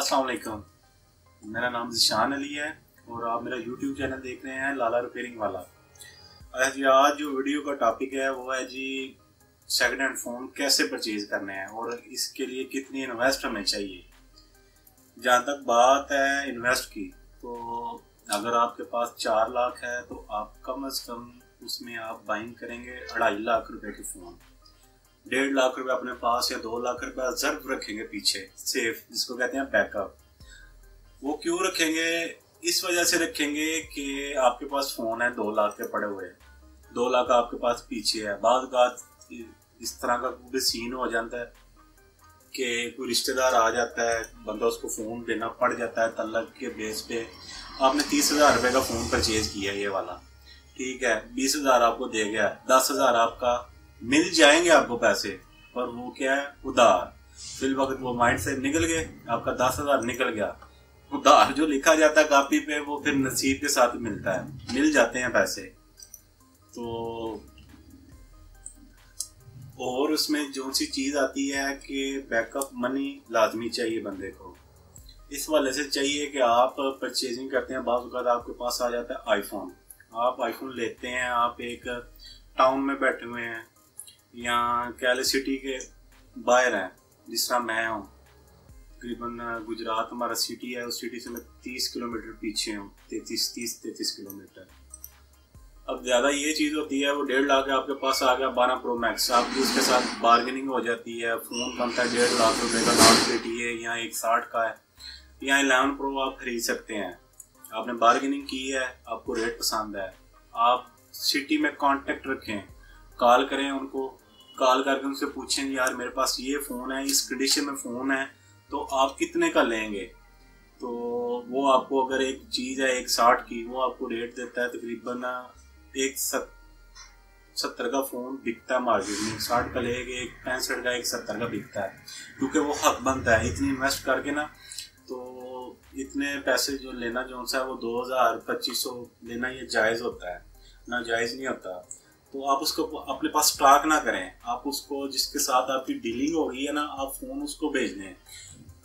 अस्सलाम वालेकुम। मेरा नाम ज़िशान अली है और आप मेरा YouTube चैनल देख रहे हैं लाला रिपेयरिंग वाला। आज जो वीडियो का टॉपिक है वो है जी सेकंड हैंड फ़ोन कैसे परचेज़ करने हैं और इसके लिए कितनी इन्वेस्ट हमें चाहिए। जहाँ तक बात है इन्वेस्ट की, तो अगर आपके पास 4 लाख है तो आप कम से कम उसमें आप बाइंग करेंगे 2.5 लाख रुपए के फ़ोन। 1.5 लाख रुपए अपने पास या 2 लाख रुपए रिजर्व रखेंगे पीछे, सेफ, जिसको कहते हैं बैकअप। वो क्यों रखेंगे? इस वजह से रखेंगे कि आपके पास फ़ोन है 2 लाख के पड़े हुए, 2 लाख आपके पास पीछे है। बाद बात इस तरह का भी सीन हो जाता है कि कोई रिश्तेदार आ जाता है, बंदा उसको फ़ोन देना पड़ जाता है तल्लक के बेस पे। आपने 30,000 रुपये का फ़ोन परचेज किया ये वाला, ठीक है, 20,000 आपको दे गया, 10,000 आपका मिल जाएंगे आपको पैसे, पर वो क्या है, उधार। फिर वक्त वो माइंड से निकल गए, आपका 10,000 निकल गया। उधार जो लिखा जाता है कापी पे वो फिर नसीब के साथ मिलता है, मिल जाते हैं पैसे। तो और उसमें जो सी चीज़ आती है कि बैकअप मनी लाजमी चाहिए बंदे को। इस वाले से चाहिए कि आप परचेजिंग करते हैं, बाज़ वक़्त आपके पास आ जाता है आईफोन। आप आईफोन लेते हैं, आप एक टाउन में बैठे हुए हैं या कैले सिटी के बाहर हैं, जिस तरह मैं हूँ। तकरीबन गुजरात हमारा सिटी है, उस सिटी से मैं 30 किलोमीटर पीछे हूँ, 33 किलोमीटर। अब ज़्यादा ये चीज़ होती है, वो 1.5 लाख आपके पास आ गया 12 प्रो मैक्स, आपकी उसके साथ बार्गेनिंग हो जाती है। फ़ोन कम था 1.5 लाख रुपए का, 60 है या 160 का है, या 11 प्रो आप खरीद सकते हैं। आपने बार्गेनिंग की है, आपको रेट पसंद है, आप सिटी में कांटेक्ट रखें, कॉल करें उनको, कॉल करके उनसे पूछें यार मेरे पास ये फ़ोन है, इस कंडीशन में फ़ोन है, तो आप कितने का लेंगे। तो वो आपको अगर एक चीज़ है 160 की, वो आपको रेट देता है तकरीबन 170 का फ़ोन बिकता है मार्केट में। 60 का लेके 165 का 170 का बिकता है, क्योंकि वो हक बनता है इतनी इन्वेस्ट करके ना। तो इतने पैसे जो लेना जो सा है वो 2,000-2,500 लेना ये जायज़ होता है, ना जायज़ नहीं होता। तो आप उसको अपने पास स्टॉक ना करें, आप उसको जिसके साथ आपकी डीलिंग हो गई है ना, आप फ़ोन उसको भेज दें।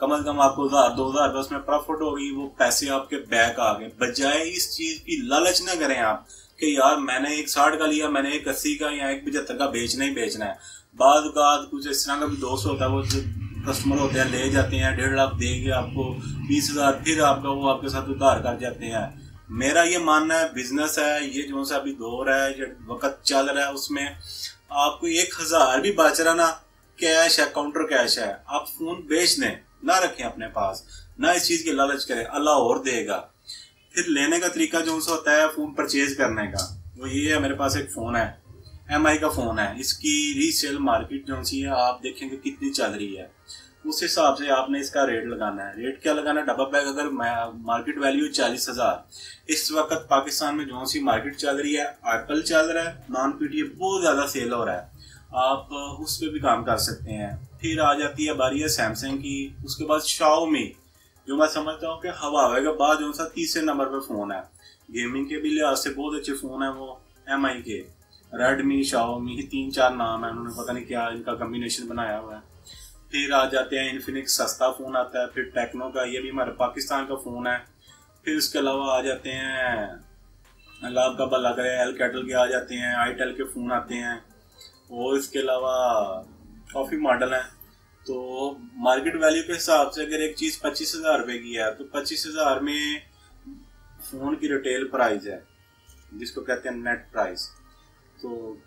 कम से कम आपको 1,000-2,000 रुपये उसमें प्रॉफिट हो गई, वो पैसे आपके बैक आ गए। बजाय इस चीज़ की लालच ना करें आप कि यार मैंने 160 का लिया, मैंने 180 का या 175 का बेचना ही बेचना है। बाद कुछ इस तरह का भी दोस्त होता है, वो जो कस्टमर होते हैं ले जाते हैं, 1.5 लाख देंगे आपको 20,000, फिर आपका वो आपके साथ उधार कर जाते हैं। मेरा ये मानना है बिजनेस है ये, जो सा अभी दौर है, जो वक्त चल रहा है, उसमें आपको 1,000 भी बच रहा ना, कैश है, काउंटर कैश है, आप फ़ोन बेच दें, ना रखें अपने पास, ना इस चीज़ की लालच करें, अल्लाह और देगा। फिर लेने का तरीका जो सा होता है फ़ोन परचेज करने का, वो ये है, मेरे पास एक फ़ोन है, MI का फ़ोन है, इसकी रीसेल मार्केट जो सी है आप देखेंगे कितनी चल रही है, उस हिसाब से आपने इसका रेट लगाना है। रेट क्या लगाना है? डबल बैग अगर मार्केट वैल्यू 40,000, इस वक्त पाकिस्तान में जो सी मार्केट चल रही है, एप्पल चल रहा है, नॉन PTA बहुत ज़्यादा सेल हो रहा है, आप उस पर भी काम कर सकते हैं। फिर आ जाती है बारी है सैमसंग की, उसके बाद शाओमी, जो मैं समझता हूँ कि हवावे के बाद जो सा तीसरे नंबर पर फ़ोन है। गेमिंग के भी लिहाज से बहुत अच्छे फ़ोन है वो MI के। रेडमी, शाओमी, 3-4 नाम है, उन्होंने पता नहीं क्या इनका कम्बिनेशन बनाया हुआ है। फिर आ जाते हैं इन्फिनिक्स, सस्ता फ़ोन आता है। फिर टेक्नो का, ये भी हमारे पाकिस्तान का फ़ोन है। फिर उसके अलावा आ जाते हैं, अल्लाह आपका भला करे, एलकैटल के आ जाते हैं, आईटेल के फ़ोन आते हैं, और इसके अलावा काफ़ी मॉडल हैं। तो मार्केट वैल्यू के हिसाब से अगर एक चीज़ 25,000 रुपये की है, तो 25,000 में फ़ोन की रिटेल प्राइस है, जिसको कहते हैं नेट प्राइस। तो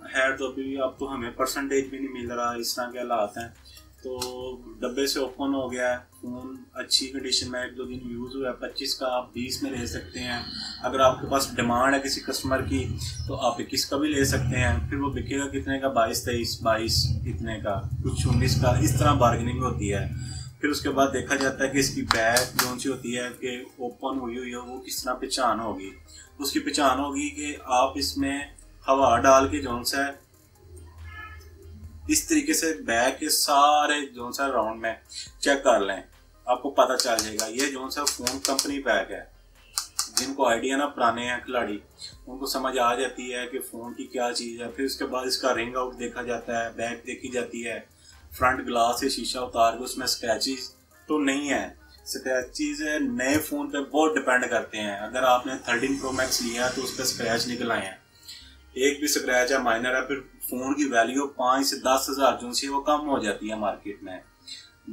है तो अभी अब तो हमें परसेंटेज भी नहीं मिल रहा, इस तरह के हालात हैं। तो डब्बे से ओपन हो गया है फ़ोन, अच्छी कंडीशन में 1-2 दिन यूज़ हुआ है, 25 का आप 20 में ले सकते हैं। अगर आपके पास डिमांड है किसी कस्टमर की तो आप 21 का भी ले सकते हैं। फिर वो बिकेगा कितने का? 22 इतने का, कुछ 19 का, इस तरह बार्गेनिंग होती है। फिर उसके बाद देखा जाता है कि इसकी बैग जो सी होती है कि ओपन हुई हुई है, वो किस तरह पहचान होगी। उसकी पहचान होगी कि आप इसमें हवा डाल के जो सा इस तरीके से बैग के सारे जो सा राउंड में चेक कर लें, आपको पता चल जाएगा ये जो सा फ़ोन कंपनी बैग है। जिनको आइडिया ना पुराने हैं खिलाड़ी, उनको समझ आ जाती है कि फ़ोन की क्या चीज़ है। फिर उसके बाद इसका रिंग आउट देखा जाता है, बैग देखी जाती है, फ्रंट ग्लास से शीशा उतार के उसमें स्क्रैचेस तो नहीं है, स्क्रैचेज नए फ़ोन पे बहुत डिपेंड करते हैं। अगर आपने 13 Pro Max लिया है तो उस पर स्क्रैच निकल आए हैं, एक भी स्क्रैच है माइनर है, फिर फ़ोन की वैल्यू 5 से 10 हज़ार जो सी वो कम हो जाती है मार्केट में।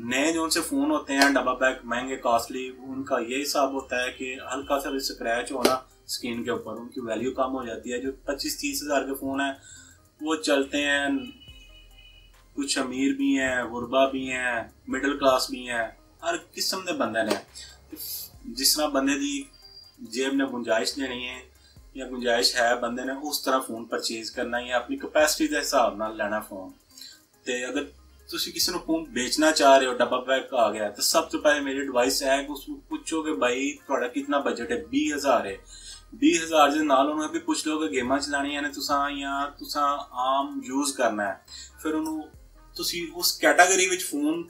नए जो से फ़ोन होते हैं डबल बैक महंगे कॉस्टली, उनका ये हिसाब होता है कि हल्का सा भी स्क्रैच होना स्क्रीन के ऊपर उनकी वैल्यू कम हो जाती है। जो 25-30 हज़ार के फ़ोन है वो चलते हैं, कुछ अमीर भी हैं, गुरबा भी हैं, मिडिल क्लास भी हैं, हर किस्म के बंदे ने। जिस तरह बंदे की जेब ने गुंजाइश देनी है या गुंजाइश है बंदे ने, उस तरह फ़ोन परचेज करना है, अपनी कैपेसिटी के हिसाब नाल लेना फ़ोन। तो अगर ਤੁਸੀਂ किसी ਨੂੰ फोन बेचना चाह रहे हो, डब्बा पैक आ गया, तो सब तो पहले मेरी एडवाइस है कि उसको पूछो कि भाई थोड़ा कितना बजट है। 20,000 है, 20,000 के नाल उन्होंने भी पूछ लो कि गेमां चलानियां ने तुसां या तुसां आम यूज़ करना है, फिर उन्होंने ਤੁਸੀਂ उस कैटागरी विच फोन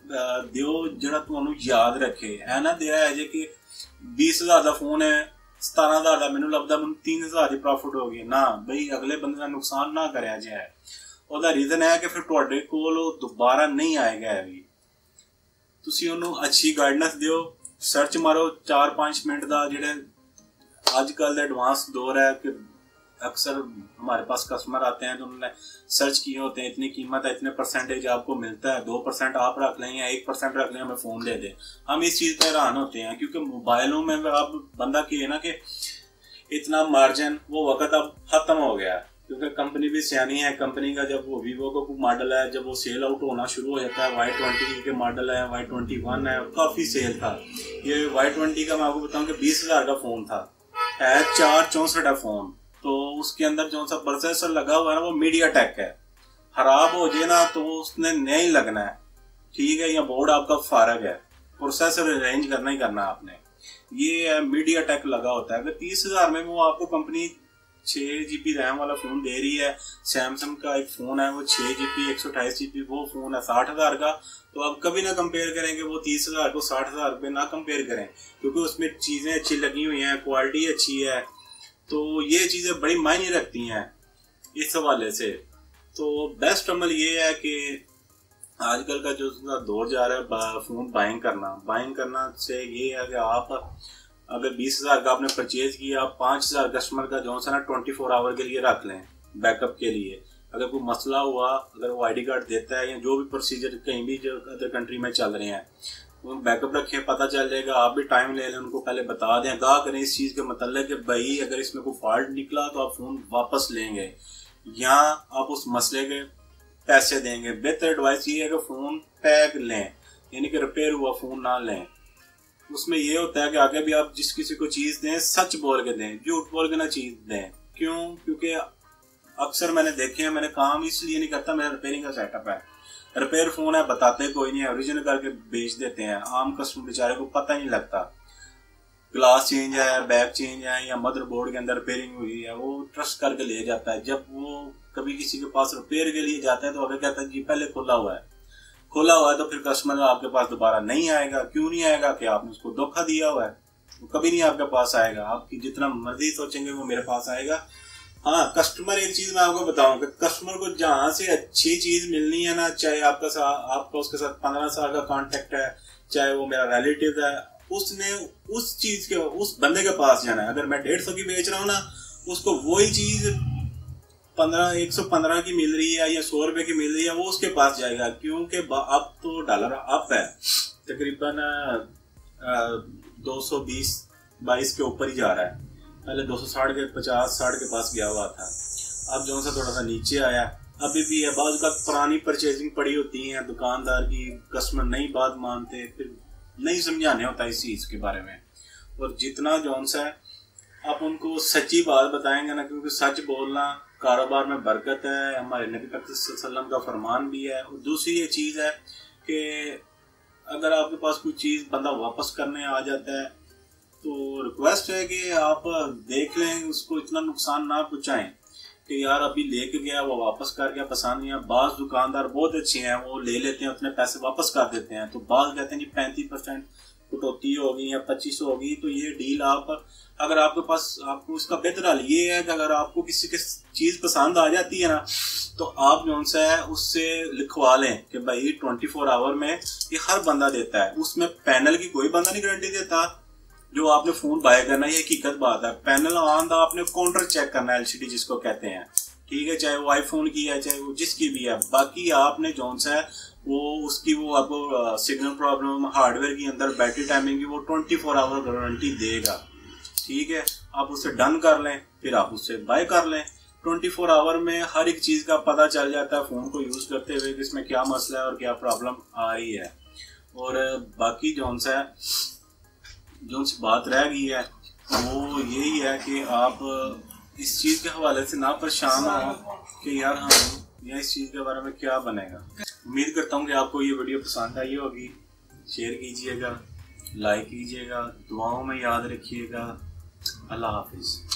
दियो ਜਿਹੜਾ ਤੁਹਾਨੂੰ याद रखे। है ना दिया है जे कि 20,000 का फोन है, 17,000 का मैनू लगता मैं 3,000 की प्रॉफिट हो गई ना बई, अगले बंदे का नुकसान ना करे जे है। ਉਹਦਾ रीजन है कि फिर ਤੁਹਾਡੇ ਕੋਲ ਉਹ ਦੁਬਾਰਾ नहीं आएगा भी। ਤੁਸੀਂ ਉਹਨੂੰ अच्छी गाइडेंस दियो, सर्च मारो 4-5 मिनट का। ਜਿਹੜੇ आजकल एडवांस दौर है कि अक्सर हमारे पास कस्टमर आते हैं तो उन्होंने सर्च किए होते हैं, इतनी कीमत है, इतने परसेंटेज आपको मिलता है, 2% आप रख लें या 1% रख लें, हमें फ़ोन दे दें। हम इस चीज़ पर हैरान होते हैं क्योंकि मोबाइलों में आप बंदा किए ना कि इतना मार्जिन वो वक्त अब ख़त्म हो गया, क्योंकि कंपनी भी सियानी है। कंपनी का जब वो वीवो का मॉडल है, जब वो सेल आउट होना शुरू हो जाता है, Y20 के मॉडल है, Y21 है, काफ़ी सेल था। ये Y20 का मैं आपको बताऊँ कि 20,000 का फ़ोन था, है 464 है फ़ोन। तो उसके अंदर जो सा प्रोसेसर लगा हुआ है ना वो मीडिया टेक है, खराब हो जाए ना तो उसने नहीं लगना है, ठीक है, या बोर्ड आपका फारग है, प्रोसेसर अरेंज करना ही करना आपने। ये मीडिया टेक लगा होता है। अगर 30,000 में वो आपको कंपनी 6 GB रैम वाला फ़ोन दे रही है, सैमसंग का एक फ़ोन है वो 6 GB 128 GB वो फ़ोन है 60,000 का, तो आप कभी ना कंपेयर करें कि वो 30,000 को 60,000 रुपये ना कंपेयर करें, क्योंकि उसमें चीज़ें अच्छी लगी हुई हैं, क्वालिटी अच्छी है, तो ये चीज़ें बड़ी मायने रखती हैं इस हवाले से। तो बेस्ट अमल ये है कि आजकल का जो दौर जा रहा है फ़ोन बाइंग करना से ये है कि आप अगर 20,000 का आपने परचेज किया, 5,000 कस्टमर का जो सा ना 24 आवर के लिए रख लें बैकअप के लिए। अगर कोई मसला हुआ, अगर वो ID कार्ड देता है या जो भी प्रोसीजर कहीं भी जो अदर कंट्री में चल रहे हैं, बैकअप रखें, पता चल जाएगा। आप भी टाइम ले लें, उनको पहले बता दें, आगाह करें इस चीज़ के मतलब कि भाई अगर इसमें कोई फॉल्ट निकला तो आप फ़ोन वापस लेंगे या आप उस मसले के पैसे देंगे। बेहतर एडवाइस ये है कि फ़ोन पैक लें, यानी कि रिपेयर हुआ फ़ोन ना लें। उसमें ये होता है कि आगे भी आप जिस किसी को चीज़ दें सच बोल के दें, झूठ बोल के ना चीज़ दें। क्यों? क्योंकि अक्सर मैंने देखे हैं, मैंने काम इसलिए नहीं करता, मेरा रिपेयरिंग का सेटअप है, रिपेयर फ़ोन है, बताते कोई नहीं है, ओरिजिनल करके बेच देते हैं। आम कस्टमर बेचारे को पता ही नहीं लगता, ग्लास चेंज है, बैक चेंज है या मदरबोर्ड के अंदर रिपेयरिंग हुई है, वो ट्रस्ट करके ले जाता है। जब वो कभी किसी के पास रिपेयर के लिए जाता है तो अगर कहता है जी पहले खुला हुआ है, तो फिर कस्टमर आपके पास दोबारा नहीं आएगा। क्यों नहीं आएगा? कि आपने उसको धोखा दिया हुआ है, वो कभी नहीं आपके पास आएगा। आपकी जितना मर्जी सोचेंगे वो मेरे पास आएगा। हाँ, कस्टमर, एक चीज़ मैं आपको बताऊं कि कस्टमर को जहाँ से अच्छी चीज़ मिलनी है ना, चाहे आपका उसके साथ 15 साल का कॉन्टेक्ट है, चाहे वो मेरा रिलेटिव है, उसने उस चीज़ के उस बंदे के पास जाना है। अगर मैं 150 की बेच रहा हूँ ना, उसको वही चीज़ 115 की मिल रही है या 100 रुपये की मिल रही है, वो उसके पास जाएगा। क्योंकि अब तो डॉलर अप है, तकरीबन 220-22 के ऊपर ही जा रहा है। पहले 260 के 50-60 के पास गया हुआ था, अब जो सा थोड़ा सा नीचे आया। अभी भी है, बाज़ का पुरानी परचेजिंग पड़ी होती है दुकानदार की, कस्टमर नहीं बात मानते, फिर नहीं समझाने होता इस चीज़ के बारे में। और जितना जौन सा है आप उनको सच्ची बात बताएंगे ना, क्योंकि सच बोलना कारोबार में बरकत है, हमारे नबी पाक सल्लल्लाहु अलैहि वसल्लम का फरमान भी है। और दूसरी ये चीज़ है कि अगर आपके पास कोई चीज़ बंदा वापस करने आ जाता है तो रिक्वेस्ट है कि आप देख लें, उसको इतना नुकसान ना पहुँचाएं कि यार अभी लेके गया वो वापस कर गया, पसंद नहीं है। बाज़ दुकानदार बहुत अच्छे हैं, वो ले लेते हैं, अपने पैसे वापस कर देते हैं। तो बाज़ कहते हैं जी 35%, कटौती होगी या 2500 होगी, तो ये डील आप अगर आपके पास, आपको इसका बेहतर हाल ये है कि अगर आपको किसी की चीज़ पसंद आ जाती है ना, तो आप जो सा है उससे लिखवा लें कि भाई 24 आवर में ये हर बंदा देता है। उसमें पैनल की कोई बंदा नहीं गारंटी देता। जो आपने फोन बाय करना है, ये हकीकत बात है। पैनल ऑन था, आपने काउंटर चेक करना है, LCD जिसको कहते हैं, ठीक है, चाहे वो आईफोन की है चाहे वो जिसकी भी है। बाकी आपने जौन सा है वो उसकी वो आपको सिग्नल प्रॉब्लम, हार्डवेयर के अंदर बैटरी टाइमिंग की वो 24 आवर गारंटी देगा, ठीक है। आप उसे डन कर लें, फिर आप उससे बाय कर लें। 24 आवर में हर एक चीज़ का पता चल जाता है फ़ोन को यूज़ करते हुए कि इसमें क्या मसला है और क्या प्रॉब्लम आ रही है। और बाकी जौन सा सी बात रह गई है वो यही है कि आप इस चीज़ के हवाले से ना परेशान हो कि यार हम या इस चीज़ के बारे में क्या बनेगा। उम्मीद करता हूँ कि आपको ये वीडियो पसंद आई होगी। शेयर कीजिएगा, लाइक कीजिएगा, दुआओं में याद रखिएगा। अल्लाह हाफिज़।